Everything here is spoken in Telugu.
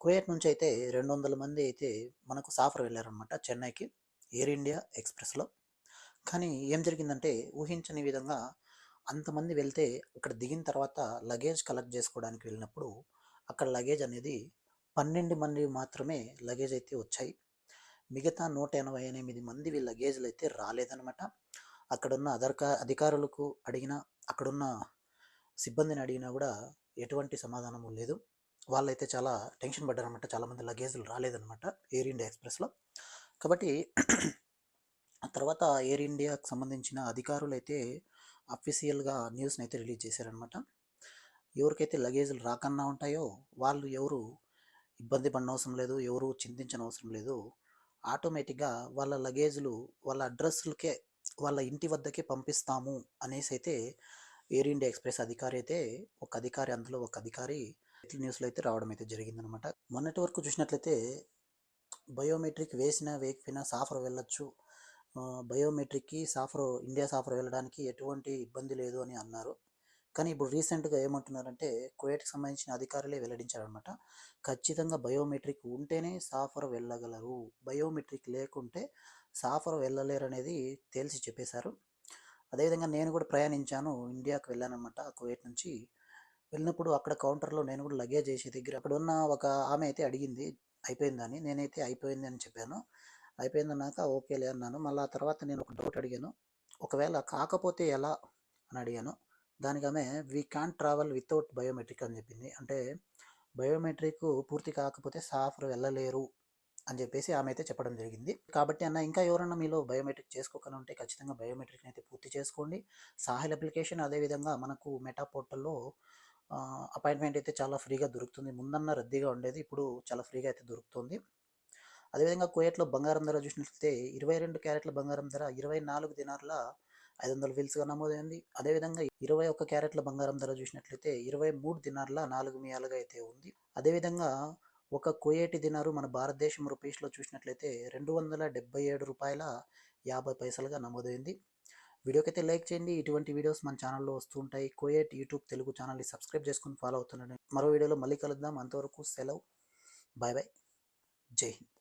కువైట్ నుంచి అయితే 200 మంది అయితే మనకు సాఫర్ వెళ్ళారనమాట చెన్నైకి ఎయిర్ ఇండియా ఎక్స్‌ప్రెస్‌లో. కానీ ఏం జరిగిందంటే ఊహించని విధంగా అంతమంది వెళ్తే అక్కడ దిగిన తర్వాత లగేజ్ కలెక్ట్ చేసుకోవడానికి వెళ్ళినప్పుడు అక్కడ లగేజ్ అనేది 12 మంది మాత్రమే లగేజ్ అయితే వచ్చాయి. మిగతా 188 మందివి లగేజ్‌లయితే రాలేదనమాట. అక్కడున్న అధికారులకు అడిగినా, అక్కడున్న సిబ్బందిని అడిగినా గూడా ఎటువంటి సమాధానము లేదు. వాళ్ళైతే చాలా టెన్షన్ పడ్డారనమాట. చాలామంది లగేజ్‌లు రాలేదనమాట ఎయిర్ ఇండియా ఎక్స్‌ప్రెస్‌లో. కాబట్టి ఆ తర్వాత ఎయిర్ ఇండియాకి సంబంధించిన అధికారులైతే అఫీషియల్‌గా న్యూస్‌నైతే రిలీజ్ చేశారనమాట. ఎవరికైతే లగేజ్‌లు రాకన్నా ఉంటాయో వాళ్ళు ఎవరు ఇబ్బంది పడనవసరం లేదు. ఎవరు చింతించనవసరం లేదు. ఆటోమేటిక్‌గా వాళ్ళ లగేజ్‌లు వాళ్ళ అడ్రస్‌లకే వాళ్ళ ఇంటి వద్దకే పంపిస్తాము అనేసైతే ఎయిర్ ఇండియా ఎక్స్‌ప్రెస్ అధికారి అయితే ఒక అధికారి అందులో ఒక అధికారి న్యూస్‌లో అయితే రావడం అయితే జరిగిందనమాట. మొన్నటి వరకు చూసినట్లయితే బయోమెట్రిక్ వేసినా వేయకపోయినా సాఫర్ వెళ్ళొచ్చు. బయోమెట్రిక్‌కి ఇండియా సాఫర్ వెళ్ళడానికి ఎటువంటి ఇబ్బంది లేదు అని అన్నారు. కానీ ఇప్పుడు రీసెంట్‌గా ఏమంటున్నారంటే కువైట్‌కి సంబంధించిన అధికారులే వెల్లడించారనమాట. ఖచ్చితంగా బయోమెట్రిక్ ఉంటేనే సాఫర్ వెళ్ళగలరు. బయోమెట్రిక్ లేకుంటే సాఫర్ వెళ్ళలేరనేది తేల్చి చెప్పేశారు. అదేవిధంగా నేను కూడా ప్రయాణించాను. ఇండియాకి వెళ్ళాననమాట కువైట్ నుంచి. వెళ్ళినప్పుడు అక్కడ కౌంటర్‌లో నేను కూడా లగేజ్ ఏసే దగ్గర అక్కడున్న ఒక ఆమె అయితే అడిగింది అయిపోయిందని. నేనైతే అయిపోయింది అని చెప్పాను. అయిపోయిందన్నాక ఓకేలే అన్నాను. మళ్ళా ఆ తర్వాత నేను ఒక డౌట్ అడిగాను. ఒకవేళ కాకపోతే ఎలా అని అడిగాను. దానికామె we can't travel without biometric అని చెప్పింది. అంటే బయోమెట్రిక్ పూర్తి కాకపోతే సాఫర్ వెళ్ళలేరు అని చెప్పేసి ఆమె అయితే చెప్పడం జరిగింది. కాబట్టి అన్న ఇంకా ఎవరన్నా మీలో బయోమెట్రిక్ చేసుకోకుండా ఉంటే ఖచ్చితంగా బయోమెట్రిక్‌ని అయితే పూర్తి చేసుకోండి. సాహిల్ అప్లికేషన్ అదేవిధంగా మనకు మెటా పోర్టల్‌లో అపాయింట్మెంట్ అయితే చాలా ఫ్రీగా దొరుకుతుంది. ముందన్న రద్దీగా ఉండేది. ఇప్పుడు చాలా ఫ్రీగా అయితే దొరుకుతుంది. అదేవిధంగా కువైట్‌లో బంగారం ధర చూసినట్లయితే 22 క్యారెట్ల బంగారం ధర 24 దినార్ల 500 ఫిల్స్‌గా నమోదైంది. అదేవిధంగా 21 క్యారెట్ల బంగారం ధర చూసినట్లయితే 23 దినార్ల 4 మియాలుగా అయితే ఉంది. అదేవిధంగా ఒక కువైటీ దినారు మన భారతదేశం రూపీస్‌లో చూసినట్లయితే రూ. 277.50 నమోదైంది. వీడియోకైతే లైక్ చేయండి. ఇటువంటి వీడియోస్ మన ఛానల్‌లో వస్తూ ఉంటాయి. కువైట్ యూట్యూబ్ తెలుగు ఛానల్‌ని సబ్స్క్రైబ్ చేసుకొని ఫాలో అవుతుండండి. మరో వీడియోలో మళ్ళీ కలుద్దాం. అంతవరకు సెలవు. Bye bye. జై హింద్.